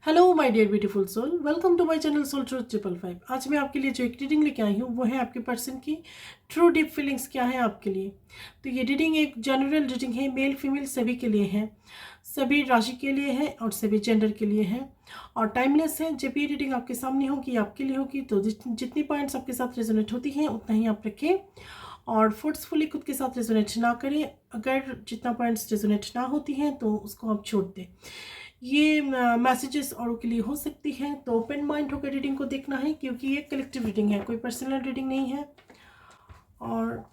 Hello my dear beautiful soul, welcome to my channel soul truth 555। आज मैं आपके लिए जो एक रीडिंग लेके आई हूँ वो है आपके पर्सन की ट्रू डीप फीलिंग्स क्या है आपके लिए। तो ये रीडिंग एक जनरल रीडिंग है, मेल फीमेल सभी के लिए है, सभी राशि के लिए है और सभी जेंडर के लिए है और टाइमलेस है। जब ये रीडिंग आपके सामने होगी, आपके लिए होगी, तो जितनी पॉइंट्स आपके साथ रेजोनेट होती हैं उतना ही आप रखें और फोर्सफुली खुद के साथ रेजोनेट ना करें। अगर जितना पॉइंट्स रेजोनेट ना होती हैं तो उसको आप छोड़ दें। ये मैसेजेस औरों के लिए हो सकती है, तो ओपन माइंड होकर रीडिंग को देखना है क्योंकि ये कलेक्टिव रीडिंग है, कोई पर्सनल रीडिंग नहीं है। और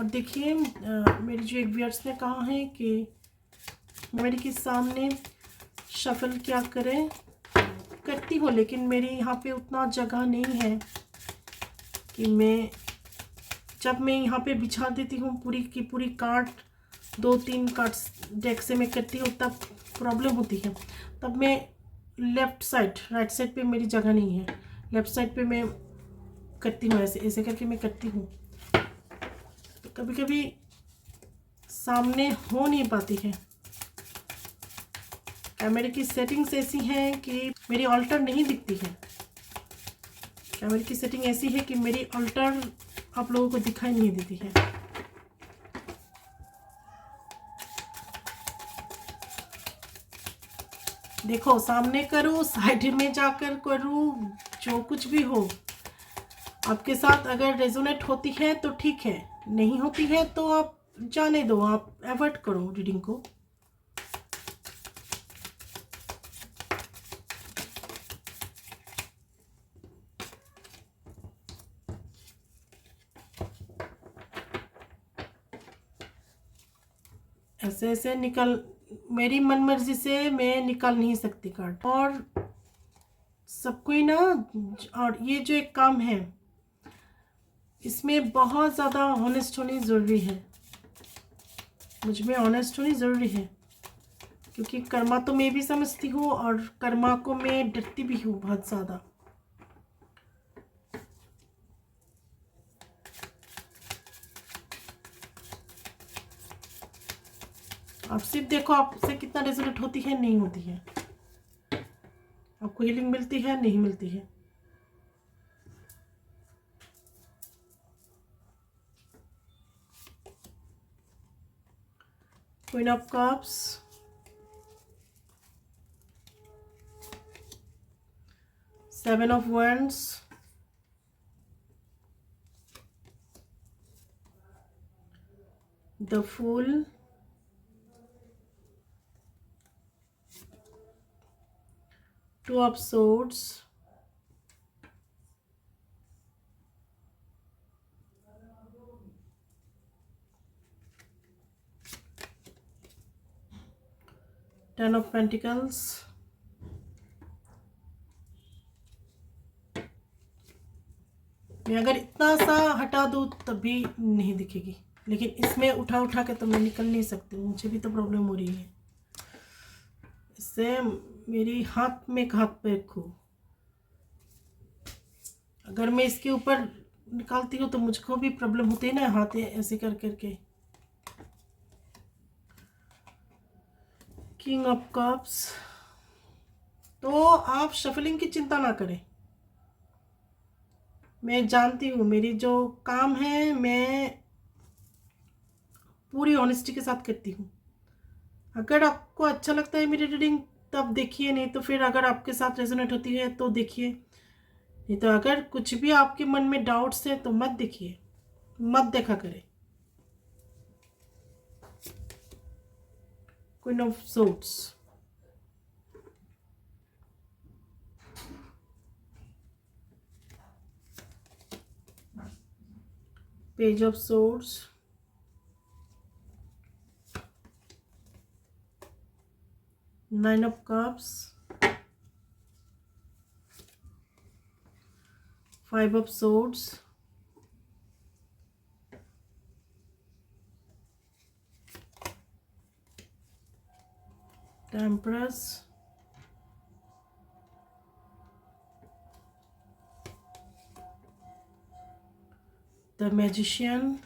देखिए, मेरी जो एक व्यूअर्स ने कहा है कि मेरे के सामने शफल क्या करें, करती हूँ लेकिन मेरी यहाँ पे उतना जगह नहीं है कि जब मैं यहाँ पे बिछा देती हूँ पूरी की पूरी कार्ड, 2-3 कार्ड्स डेक से मैं करती हूँ तब प्रॉब्लम होती है। तब मैं लेफ़्ट साइड, राइट साइड पे मेरी जगह नहीं है, लेफ़्ट साइड पे मैं करती हूँ, ऐसे ऐसे करके मैं करती हूँ, तो कभी कभी सामने हो नहीं पाती है। कैमरे की सेटिंग्स ऐसी हैं कि मेरी ऑल्टर नहीं दिखती है। कैमरे की सेटिंग ऐसी है कि मेरी ऑल्टर आप लोगों को दिखाई नहीं देती है। देखो, सामने करो, साइड में जाकर करूँ, जो कुछ भी हो आपके साथ अगर रेजोनेट होती है तो ठीक है, नहीं होती है तो आप जाने दो, आप अवॉइड करो रीडिंग को। ऐसे ऐसे निकल, मेरी मन मर्जी से मैं निकाल नहीं सकती कार्ड, और सबको ही ना। और ये जो एक काम है इसमें बहुत ज़्यादा ऑनेस्ट होनी ज़रूरी है, मुझ में ऑनेस्ट होनी ज़रूरी है क्योंकि कर्मा तो मैं भी समझती हूँ और कर्मा को मैं डरती भी हूँ बहुत ज़्यादा। आप सिर्फ देखो आपसे कितना रेजोनेट होती है, नहीं होती है, आपको हीलिंग मिलती है, नहीं मिलती है। Queen of cups, seven of wands, the fool, two of swords, ten of pentacles, मैं अगर इतना सा हटा दूँ तब भी नहीं दिखेगी, लेकिन इसमें उठा उठा के तो मैं निकल नहीं सकती, मुझे भी तो प्रॉब्लम हो रही है। इससे मेरी हाथ में हाथ पे रखूँ, अगर मैं इसके ऊपर निकालती हूँ तो मुझको भी प्रॉब्लम होती है ना, हाथ ऐसे कर करके। किंग ऑफ कप्स, तो आप शफलिंग की चिंता ना करें, मैं जानती हूँ मेरी जो काम है मैं पूरी ऑनेस्टी के साथ करती हूँ। अगर आपको अच्छा लगता है मेरी रीडिंग तब देखिए, नहीं तो फिर अगर आपके साथ रेजोनेट होती है तो देखिए, नहीं तो अगर कुछ भी आपके मन में डाउट्स है तो मत देखिए, मत देखा करें। Queen of swords, page of swords, nine of cups, five of swords, temperance, the magician,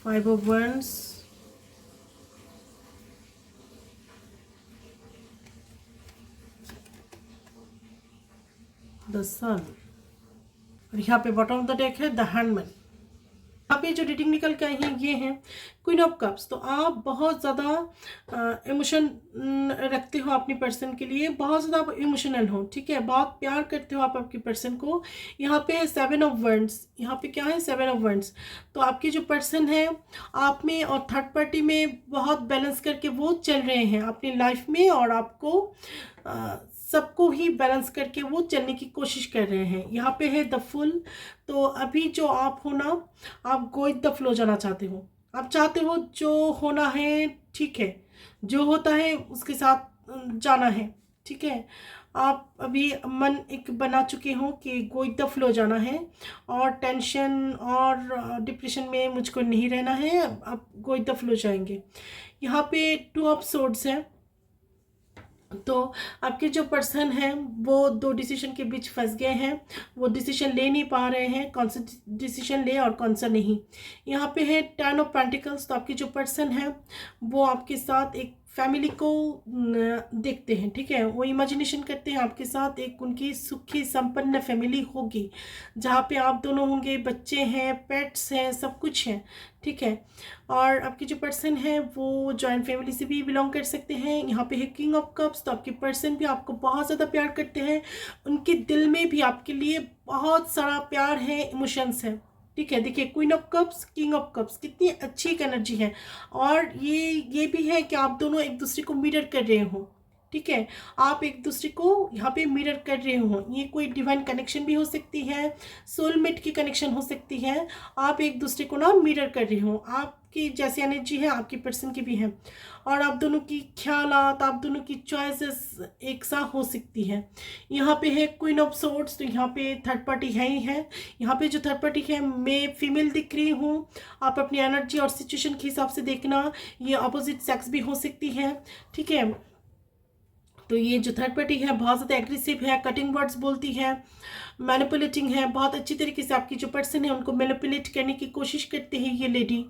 five of wands, the sun, और यहाँ पे बॉटम ऑफ द डेक है द हैंडमैन। यहाँ पे जो रीडिंग निकल के आई है ये है क्वीन ऑफ कप्स। तो आप बहुत ज़्यादा इमोशन रखते हो अपनी पर्सन के लिए, बहुत ज़्यादा आप इमोशनल हो, ठीक है, बहुत प्यार करते हो आप आपकी पर्सन को। यहाँ पे है सेवन ऑफ वंड्स, यहाँ पे क्या है सेवन ऑफ वंड्स। तो आपके जो पर्सन है आप में और थर्ड पार्टी में बहुत बैलेंस करके वो चल रहे हैं अपनी लाइफ में, और आपको सबको ही बैलेंस करके वो चलने की कोशिश कर रहे हैं। यहाँ पे है द फुल। तो अभी जो आप हो ना, आप गो विद द फ्लो जाना चाहते हो, आप चाहते हो जो होना है ठीक है, जो होता है उसके साथ जाना है, ठीक है। आप अभी मन एक बना चुके हो कि गो विद द फ्लो जाना है, और टेंशन और डिप्रेशन में मुझको नहीं रहना है, आप गो विद द फ्लो जाएंगे। यहाँ पे टू ऑफ सोर्ड्स है। तो आपके जो पर्सन हैं वो दो डिसीजन के बीच फंस गए हैं, वो डिसीजन ले नहीं पा रहे हैं, कौन सा डिसीजन ले और कौन सा नहीं। यहाँ पे है टेन ऑफ पेंटिकल्स। तो आपके जो पर्सन है वो आपके साथ एक फैमिली को देखते हैं, ठीक है, वो इमेजिनेशन करते हैं आपके साथ एक उनकी सुखी संपन्न फैमिली होगी, जहाँ पे आप दोनों होंगे, बच्चे हैं, पेट्स हैं, सब कुछ है, ठीक है। और आपके जो पर्सन है वो जॉइंट फैमिली से भी बिलोंग कर सकते हैं। यहाँ पे है किंग ऑफ कप्स। तो आपके पर्सन भी आपको बहुत ज़्यादा प्यार करते हैं, उनके दिल में भी आपके लिए बहुत सारा प्यार है, इमोशंस है, ठीक है। देखिए queen of cups, king of cups, कितनी अच्छी एक एनर्जी है। और ये भी है कि आप दोनों एक दूसरे को मिरर कर रहे हो, ठीक है, आप एक दूसरे को यहाँ पे मिरर कर रहे हो। ये कोई डिवाइन कनेक्शन भी हो सकती है, सोलमेट की कनेक्शन हो सकती है, आप एक दूसरे को ना मिरर कर रहे हो। आपकी जैसी एनर्जी है आपकी पर्सन की भी है, और आप दोनों की ख्यालात, आप दोनों की चॉइसेस एक सा हो सकती है। यहाँ पे है क्वीन ऑफ सोर्ड्स। तो यहाँ पे थर्ड पार्टी है ही है। यहाँ पे जो थर्ड पार्टी है मैं फीमेल दिख रही हूँ, आप अपनी एनर्जी और सिचुएशन के हिसाब से देखना, ये अपोजिट सेक्स भी हो सकती है, ठीक है। तो ये जो थर्ड पार्टी है बहुत ज़्यादा एग्रेसिव है, कटिंग वर्ड्स बोलती है, मैनिपुलेटिंग है, बहुत अच्छी तरीके से आपकी जो पर्सन है उनको मैनिपुलेट करने की कोशिश करते हैं ये लेडी।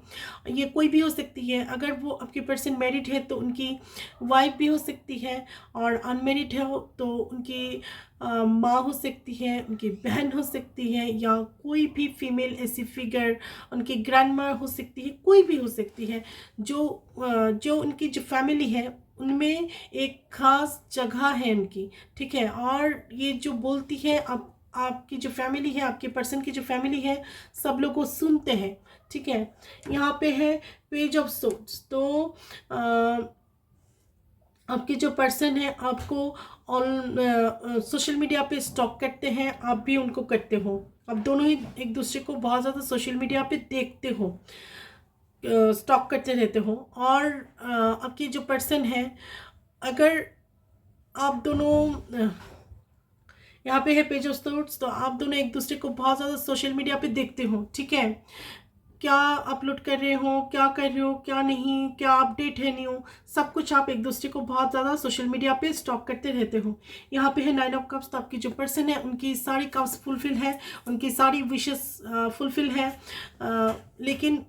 ये कोई भी हो सकती है, अगर वो आपकी पर्सन मैरिड है तो उनकी वाइफ भी हो सकती है, और अनमेरिड है तो उनकी माँ हो सकती है, उनकी बहन हो सकती है, या कोई भी फीमेल ऐसी फिगर, उनकी ग्रैंड माँ हो सकती है, कोई भी हो सकती है। जो उनकी जो फैमिली है उनमें एक खास जगह है उनकी, ठीक है। और ये जो बोलती है आपकी जो फैमिली है, आपके पर्सन की जो फैमिली है, सब लोग को सुनते हैं, ठीक है। यहाँ पे है पेज ऑफ सोर्ड्स। तो आपके जो पर्सन है आपको ऑन सोशल मीडिया पे स्टॉक करते हैं, आप भी उनको करते हो, आप दोनों ही एक दूसरे को बहुत ज़्यादा सोशल मीडिया पे देखते हो, स्टॉक करते रहते हो। और आपकी जो पर्सन है, अगर आप दोनों यहाँ पे है पेज ऑफ सोर्ड्स। तो आप दोनों एक दूसरे को बहुत ज़्यादा सोशल मीडिया पे देखते हो, ठीक है, क्या अपलोड कर रहे हो, क्या कर रहे हो, क्या नहीं, क्या अपडेट है न्यू, सब कुछ आप एक दूसरे को बहुत ज़्यादा सोशल मीडिया पे स्टॉक करते रहते हो। यहाँ पे है नाइन ऑफ कप्स। तो आपकी जो पर्सन है उनकी सारी कप्स फुलफिल है, उनकी सारी विशेस फुलफिल है, लेकिन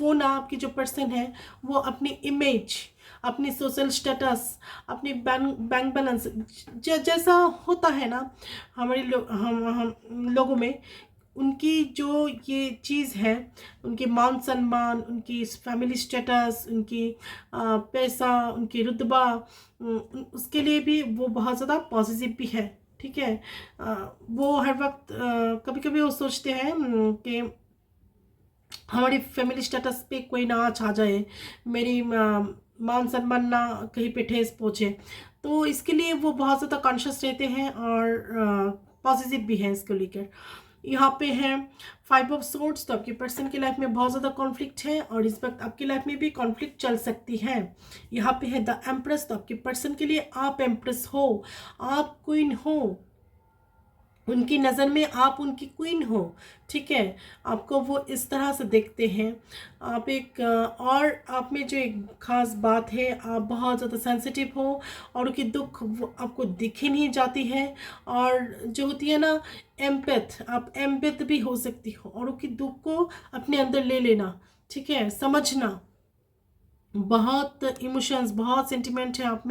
वो ना आपकी जो पर्सन है वो अपनी इमेज, अपनी सोशल स्टेटस, अपनी बैंक बैलेंस, जैसा होता है ना हमारे हम लोगों में, उनकी जो ये चीज़ है, उनके मान सम्मान, उनकी फैमिली स्टेटस, उनकी पैसा, उनकी रुतबा, उसके लिए भी वो बहुत ज़्यादा पॉजिटिव भी है, ठीक है। वो हर वक्त कभी कभी वो सोचते हैं कि हमारी फैमिली स्टेटस पे कोई ना छा जाए, मेरी मान सम्मान ना कहीं पे ठेस पहुँचे, तो इसके लिए वो बहुत ज़्यादा कॉन्शियस रहते हैं और पॉजिटिव भी है इसको लेकर। यहाँ पे है फाइव ऑफ सोर्ड्स। तो आपके पर्सन की लाइफ में बहुत ज़्यादा कॉन्फ्लिक्ट है, और इस वक्त आपकी लाइफ में भी कॉन्फ्लिक्ट चल सकती है। यहाँ पे है द एम्प्रेस। तो आपके पर्सन के लिए आप एम्प्रेस हो, आप क्वीन हो, उनकी नज़र में आप उनकी क्वीन हो, ठीक है। आपको वो इस तरह से देखते हैं। आप एक और आप में जो एक ख़ास बात है, आप बहुत ज़्यादा सेंसिटिव हो, और उनकी दुख वो आपको दिख ही नहीं जाती है। और जो होती है ना एम्पैथ, आप एम्पैथ भी हो सकती हो, और उनकी दुख को अपने अंदर ले लेना, ठीक है, समझना, बहुत इमोशंस, बहुत सेंटिमेंट है आप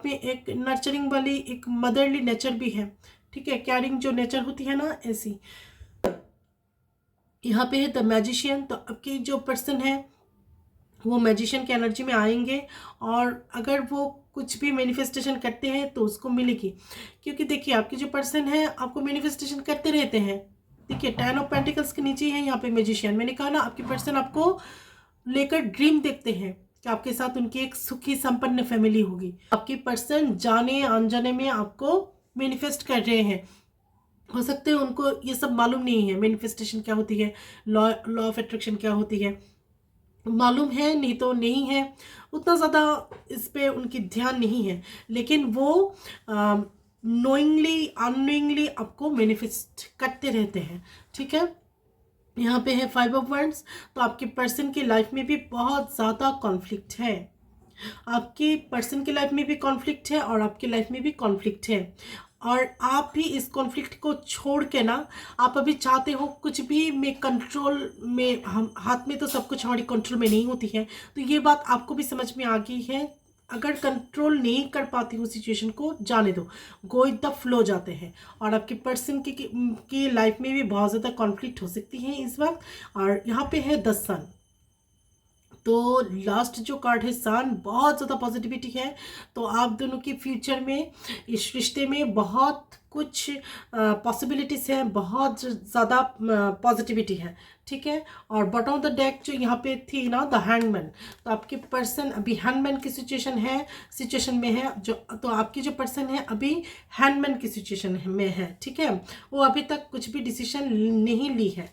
में एक नर्चरिंग वाली, एक मदरली नेचर भी है। ठीक है, कैरिंग जो नेचर होती है ना, ऐसी। यहाँ पे है द मैजिशियन। तो आपकी जो पर्सन है वो मैजिशियन की एनर्जी में आएंगे, और अगर वो कुछ भी मैनिफेस्टेशन करते हैं तो उसको मिलेगी। क्योंकि देखिए, आपके जो पर्सन है आपको मैनिफेस्टेशन करते रहते हैं। देखिए, 10 ऑफ पेंटिकल्स के नीचे है यहाँ पे मैजिशियन। मैंने कहा ना, आपके पर्सन आपको लेकर ड्रीम देखते हैं कि आपके साथ उनकी एक सुखी संपन्न फैमिली होगी। आपकी पर्सन जाने अनजाने में आपको मैनिफेस्ट कर रहे हैं। हो सकते हैं उनको ये सब मालूम नहीं है, मैनिफेस्टेशन क्या होती है, लॉ ऑफ अट्रैक्शन क्या होती है, मालूम है नहीं तो नहीं है, उतना ज़्यादा इस पे उनकी ध्यान नहीं है। लेकिन वो नोइंगली अननोइंगली आपको मैनिफेस्ट करते रहते हैं। ठीक है, यहाँ पे है 5 ऑफ वंड्स। तो आपके पर्सन की लाइफ में भी बहुत ज़्यादा कॉन्फ्लिक्ट है। आपके पर्सन की लाइफ में भी कॉन्फ्लिक्ट है और आपकी लाइफ में भी कॉन्फ्लिक्ट है। और आप भी इस कॉन्फ्लिक्ट को छोड़ के ना, आप अभी चाहते हो कुछ भी में कंट्रोल में, हम हाथ में तो सब कुछ हमारी कंट्रोल में नहीं होती है। तो ये बात आपको भी समझ में आ गई है। अगर कंट्रोल नहीं कर पाती हो सिचुएशन को, जाने दो, गो विद द फ्लो जाते हैं। और आपके पर्सन की लाइफ में भी बहुत ज़्यादा कॉन्फ्लिक्ट हो सकती है इस वक्त। और यहाँ पे है द सन। तो लास्ट जो कार्ड है सन, बहुत ज़्यादा पॉजिटिविटी है। तो आप दोनों के फ्यूचर में, इस रिश्ते में बहुत कुछ पॉसिबिलिटीज़ हैं, बहुत ज़्यादा पॉजिटिविटी है। ठीक है, और बॉटम ऑफ द डेक जो यहाँ पे थी ना, द हैंगमैन। तो आपके पर्सन अभी हैंगमैन की सिचुएशन में है। जो तो आपकी जो पर्सन है अभी हैंगमैन की सिचुएशन में है। ठीक है, वो अभी तक कुछ भी डिसीजन नहीं ली है।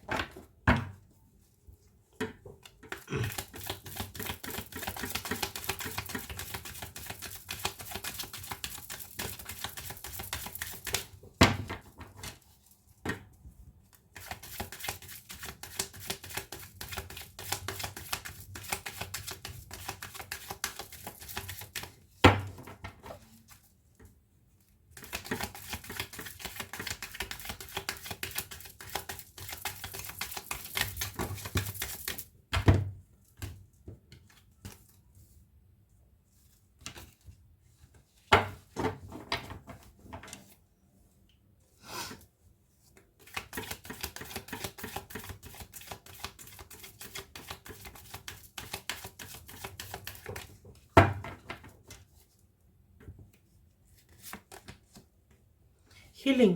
हीलिंग,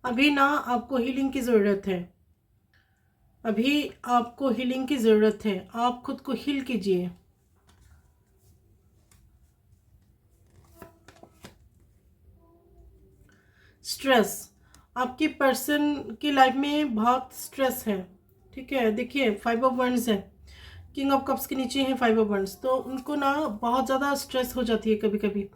अभी ना आपको हीलिंग की ज़रूरत है। अभी आपको हीलिंग की ज़रूरत है। आप खुद को हील कीजिए। स्ट्रेस, आपकी पर्सन की लाइफ में बहुत स्ट्रेस है। ठीक है, देखिए 5 ऑफ वंड्स है, किंग ऑफ कप्स के नीचे है 5 ऑफ वंड्स। तो उनको ना बहुत ज़्यादा स्ट्रेस हो जाती है कभी कभी।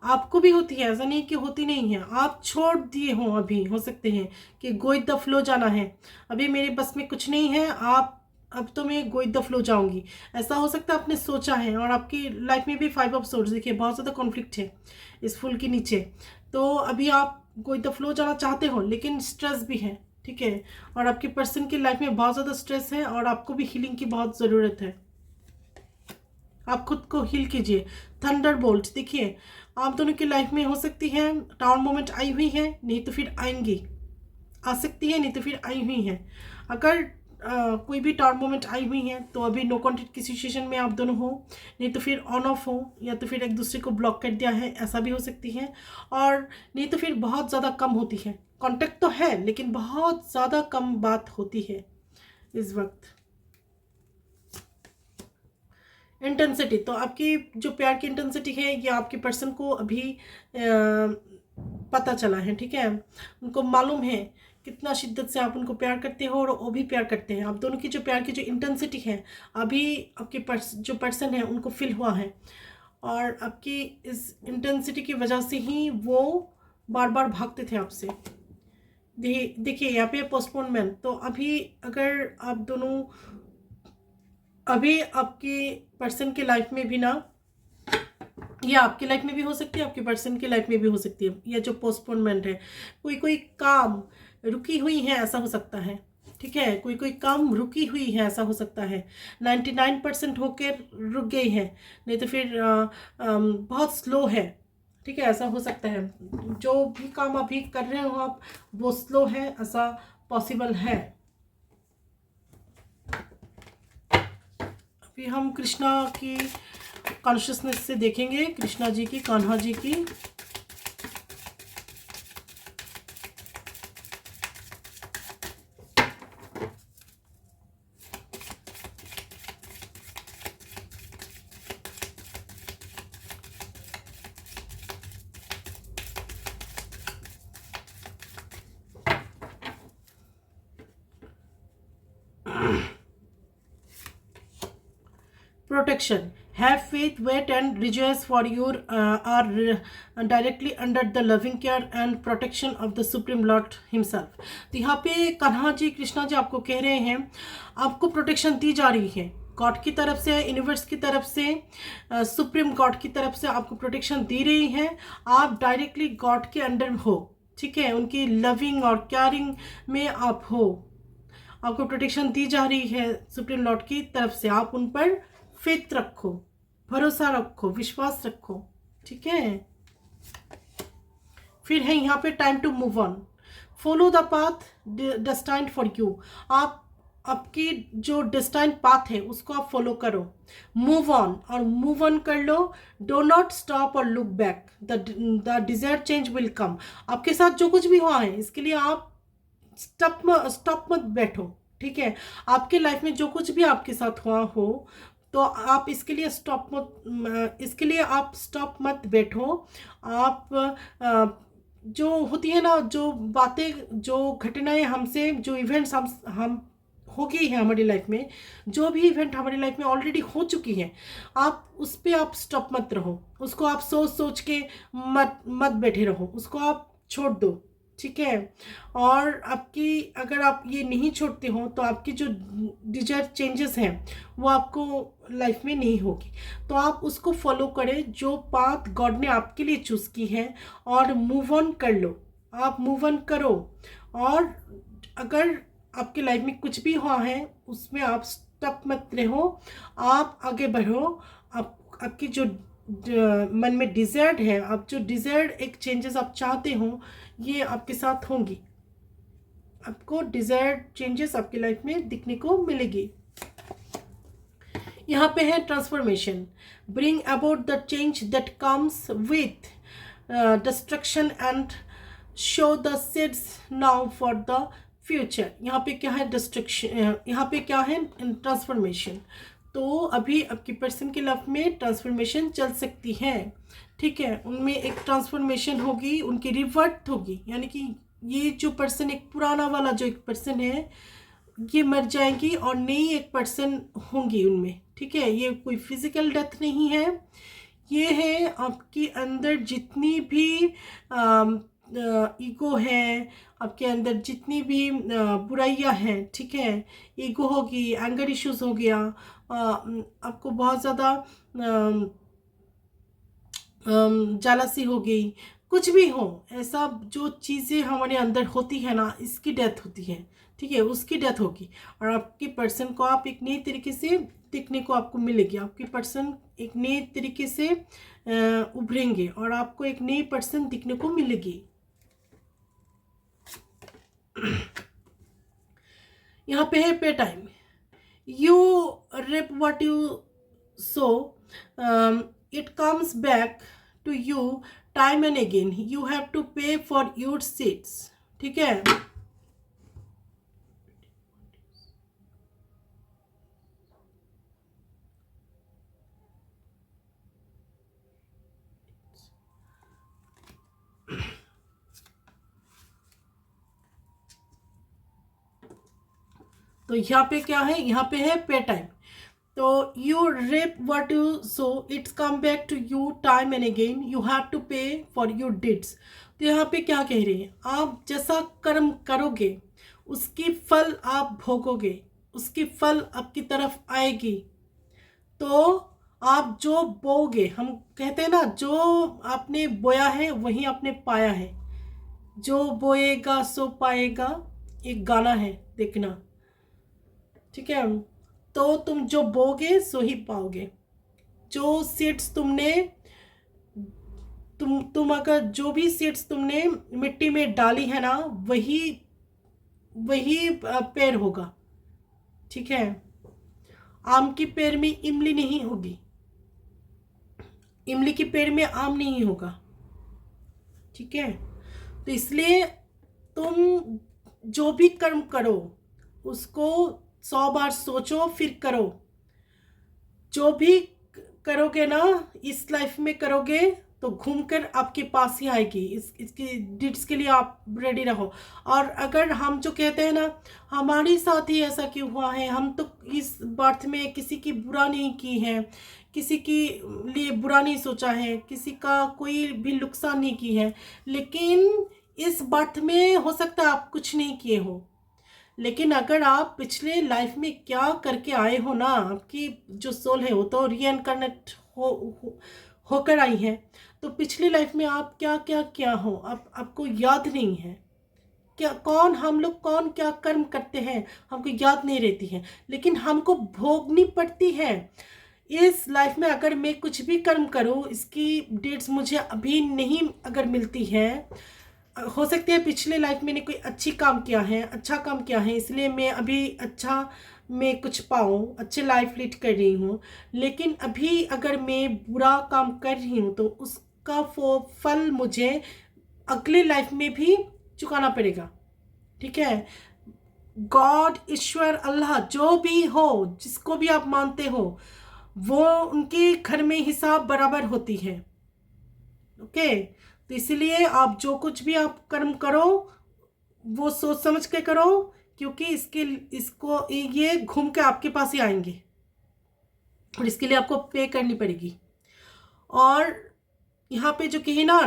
आपको भी होती है, ऐसा नहीं कि होती नहीं है। आप छोड़ दिए हो, अभी हो सकते हैं कि गो विद द फ्लो जाना है, अभी मेरे बस में कुछ नहीं है, आप अब तो मैं गो विद द फ्लो जाऊंगी, ऐसा हो सकता है आपने सोचा है। और आपकी लाइफ में भी 5 ऑफ सोर्ड्स, देखिए बहुत ज़्यादा कॉन्फ्लिक्ट है इस फुल के नीचे। तो अभी आप गो विद द फ्लो जाना चाहते हो, लेकिन स्ट्रेस भी है। ठीक है, और आपके पर्सन की लाइफ में बहुत ज़्यादा स्ट्रेस है, और आपको भी हीलिंग की बहुत ज़रूरत है। आप खुद को हील कीजिए। थंडर बोल्ट, देखिए आप दोनों की लाइफ में हो सकती है टावर मोमेंट आई हुई है, नहीं तो फिर आएंगी, आ सकती है, नहीं तो फिर आई हुई है। अगर कोई भी टावर मोमेंट आई हुई है तो अभी नो कॉन्टेक्ट की सिचुएशन में आप दोनों हो, नहीं तो फिर ऑन ऑफ हो, या तो फिर एक दूसरे को ब्लॉक कर दिया है, ऐसा भी हो सकती है। और नहीं तो फिर बहुत ज़्यादा कम होती है, कॉन्टेक्ट तो है लेकिन बहुत ज़्यादा कम बात होती है इस वक्त। इंटेंसिटी, तो आपकी जो प्यार की इंटेंसिटी है ये आपके पर्सन को अभी पता चला है। ठीक है, उनको मालूम है कितना शिद्दत से आप उनको प्यार करते हो, और वो भी प्यार करते हैं। आप दोनों की जो प्यार की जो इंटेंसिटी है अभी आपके जो पर्सन है उनको फील हुआ है, और आपकी इस इंटेंसिटी की वजह से ही वो बार बार भागते थे आपसे। देखिए यहाँ पे पोस्टपोनमेंट। तो अभी अगर आप दोनों, अभी आपकी पर्सन की लाइफ में भी ना, या आपकी लाइफ में भी हो सकती है, आपके पर्सन की लाइफ में भी हो सकती है, या जो पोस्टपोनमेंट है, कोई काम रुकी हुई है, ऐसा हो सकता है। ठीक है, कोई कोई काम रुकी हुई है, ऐसा हो सकता है 99% होकर रुक गई है, नहीं तो फिर बहुत स्लो है। ठीक है, ऐसा हो सकता है जो भी काम अभी कर रहे हो आप वो स्लो है, ऐसा पॉसिबल है। अभी हम कृष्णा की कॉन्शियसनेस से देखेंगे, कृष्णा जी की, कान्हा जी की। Protection. Have faith, wait and rejoice, for you are directly under the loving care and protection of the Supreme Lord himself. तो यहाँ पे कान्हा जी, कृष्णा जी आपको कह रहे हैं आपको प्रोटेक्शन दी जा रही है गॉड की तरफ से, यूनिवर्स की तरफ से, सुप्रीम गॉड की तरफ से आपको प्रोटेक्शन दी रही है। आप डायरेक्टली गॉड के अंडर हो, ठीक है, उनकी लविंग और केयरिंग में आप हो। आपको प्रोटेक्शन दी जा रही है सुप्रीम लॉर्ड की तरफ से। आप उन पर फेथ रखो, भरोसा रखो, विश्वास रखो, ठीक है। फिर है यहाँ पे time to move on, follow the path destined for you. आप आपकी जो डेस्टाइन्ड पाथ है उसको आप फॉलो करो, मूव ऑन, और मूव ऑन कर लो। डो नॉट स्टॉप और look back, the desire change will come. आपके साथ जो कुछ भी हुआ है इसके लिए आप स्टॉप मत बैठो, ठीक है। आपके लाइफ में जो कुछ भी आपके साथ हुआ हो तो आप इसके लिए आप स्टॉप मत बैठो। आप जो होती है ना, जो बातें, जो घटनाएं हमसे, जो इवेंट्स हम हो गई है हमारी लाइफ में, जो भी इवेंट हमारी लाइफ में ऑलरेडी हो चुकी है, आप उस पर आप स्टॉप मत रहो। उसको आप सोच के मत बैठे रहो, उसको आप छोड़ दो, ठीक है। और आपकी, अगर आप ये नहीं छोड़ते हो तो आपकी जो डिजायर चेंजेस हैं वो आपको लाइफ में नहीं होगी। तो आप उसको फॉलो करें जो पाथ गॉड ने आपके लिए चूज़ की है, और मूव ऑन कर लो। आप मूव ऑन करो, और अगर आपके लाइफ में कुछ भी हुआ है उसमें आप स्टक मत रहो, आप आगे बढ़ो। आपकी जो मन में डिज़ायर्ड है, आप जो डिज़ायर्ड एक चेंजेस आप चाहते हो ये आपके साथ होंगी। आपको डिज़ायर्ड चेंजेस आपकी लाइफ में दिखने को मिलेगी। यहाँ पे है transformation, bring about the change that comes with destruction and show the seeds now for the future. यहाँ पे क्या है? डिस्ट्रक्शन। यहाँ पे क्या है? ट्रांसफॉर्मेशन। तो अभी आपकी पर्सन की लाइफ में ट्रांसफॉर्मेशन चल सकती है, ठीक है। उनमें एक ट्रांसफॉर्मेशन होगी, उनकी रिवर्ट होगी, यानी कि ये जो पर्सन, एक पुराना वाला जो एक पर्सन है, ये मर जाएंगी और नई एक पर्सन होंगी उनमें, ठीक है। ये कोई फिजिकल डेथ नहीं है, ये है आपके अंदर जितनी भी ईगो है, आपके अंदर जितनी भी बुराइयां हैं, ठीक है। ईगो होगी, एंगर इश्यूज हो गया, आपको बहुत ज़्यादा जालसी हो गई, कुछ भी हो, ऐसा जो चीज़ें हमारे अंदर होती है ना, इसकी डेथ होती है, ठीक है, उसकी डेथ होगी। और आपके पर्सन को आप एक नए तरीके से दिखने को आपको मिलेगी। आपकी पर्सन एक नए तरीके से उभरेंगे और आपको एक नई पर्सन दिखने को मिलेगी। यहाँ पे है पे time, you reap what you sow, it comes back to you time and again, you have to pay for your seeds, ठीक है। तो यहाँ पे क्या है? यहाँ पे है पे टाइम। तो you reap what you sow, it's come back to you time and again, you have to pay for your deeds। तो यहाँ पे क्या कह रहे हैं? आप जैसा कर्म करोगे उसकी फल आप भोगोगे, उसकी फल आपकी तरफ आएगी। तो आप जो बोगे, हम कहते हैं ना, जो आपने बोया है वही आपने पाया है। जो बोएगा सो पाएगा, एक गाना है, देखना, ठीक है। तो तुम जो बोगे सो ही पाओगे। जो सीड्स तुम अगर जो भी सीड्स तुमने मिट्टी में डाली है ना, वही वही पेड़ होगा। ठीक है। आम की पेड़ में इमली नहीं होगी, इमली की पेड़ में आम नहीं होगा। ठीक है। तो इसलिए तुम जो भी कर्म करो उसको 100 बार सोचो फिर करो। जो भी करोगे ना इस लाइफ में करोगे तो घूमकर आपके पास ही आएगी। इसकी डिट्स के लिए आप रेडी रहो। और अगर हम जो कहते हैं ना हमारे साथ ही ऐसा क्यों हुआ है, हम तो इस बर्थ में किसी की बुरा नहीं की है, किसी की लिए बुरा नहीं सोचा है, किसी का कोई भी नुकसान नहीं की है, लेकिन इस बर्थ में हो सकता है आप कुछ नहीं किए हो। लेकिन अगर आप पिछले लाइफ में क्या करके आए हो ना, आपकी जो सोल है वो तो रीइंकार्नेट होकर आई है। तो पिछली लाइफ में आप क्या क्या किया हो आपको याद नहीं है। क्या हम लोग कौन क्या कर्म करते हैं हमको याद नहीं रहती है, लेकिन हमको भोगनी पड़ती है इस लाइफ में। अगर मैं कुछ भी कर्म करूँ इसकी डेट्स मुझे अभी नहीं अगर मिलती है, हो सकती है पिछले लाइफ मैंने कोई अच्छी काम किया है, अच्छा काम किया है, इसलिए मैं अभी अच्छा मैं कुछ पाऊँ, अच्छे लाइफ लीड कर रही हूँ। लेकिन अभी अगर मैं बुरा काम कर रही हूँ तो उसका फल मुझे अगले लाइफ में भी चुकाना पड़ेगा। ठीक है। गॉड, ईश्वर, अल्लाह जो भी हो, जिसको भी आप मानते हो, वो उनके घर में हिसाब बराबर होती है। ओके। तो इसलिए आप जो कुछ भी आप कर्म करो वो सोच समझ के करो, क्योंकि इसको ये घूम के आपके पास ही आएंगे और इसके लिए आपको पे करनी पड़ेगी। और यहाँ पे जो कही ना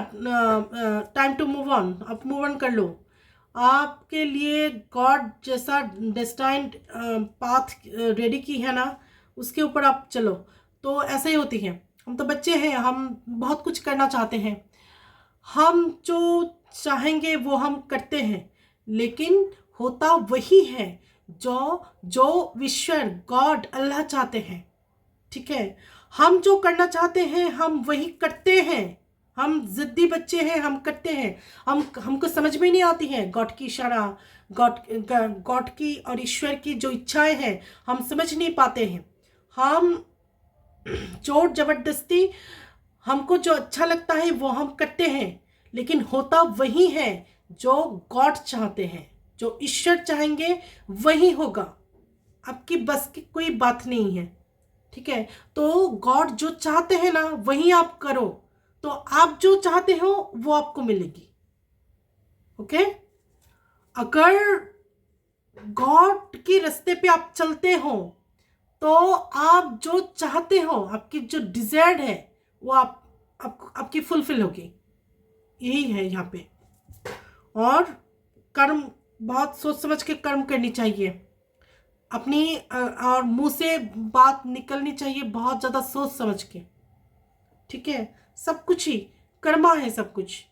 टाइम टू मूव ऑन, आप मूव ऑन कर लो। आपके लिए गॉड जैसा डेस्टाइन्ड पाथ रेडी की है ना, उसके ऊपर आप चलो। तो ऐसे ही होती है। हम तो बच्चे हैं, हम बहुत कुछ करना चाहते हैं, हम जो चाहेंगे वो हम करते हैं, लेकिन होता वही है जो जो ईश्वर गॉड अल्लाह चाहते हैं। ठीक है। हम जो करना चाहते हैं हम वही करते हैं। हम जिद्दी बच्चे हैं, हम करते हैं। हमको समझ में नहीं आती है गॉड की इशारा, गॉड की और ईश्वर की जो इच्छाएं हैं हम समझ नहीं पाते हैं। हम जोर जबरदस्ती हमको जो अच्छा लगता है वो हम करते हैं, लेकिन होता वही है जो गॉड चाहते हैं, जो ईश्वर चाहेंगे वही होगा। आपकी बस की कोई बात नहीं है। ठीक है। तो गॉड जो चाहते हैं ना वही आप करो, तो आप जो चाहते हो वो आपको मिलेगी। ओके। अगर गॉड के रास्ते पे आप चलते हो तो आप जो चाहते हो, आपकी जो डिजायर्ड है वो आपकी फुलफिल होगी। यही है यहाँ पे। और कर्म बहुत सोच समझ के कर्म करनी चाहिए। अपनी और मुंह से बात निकलनी चाहिए बहुत ज़्यादा सोच समझ के। ठीक है। सब कुछ ही कर्मा है, सब कुछ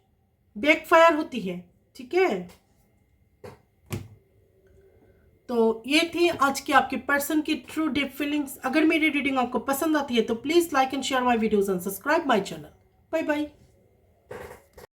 बैकफायर होती है। ठीक है। तो ये थी आज की आपके पर्सन की ट्रू डीप फीलिंग्स। अगर मेरी रीडिंग आपको पसंद आती है तो please like and share my videos and subscribe my channel. Bye bye.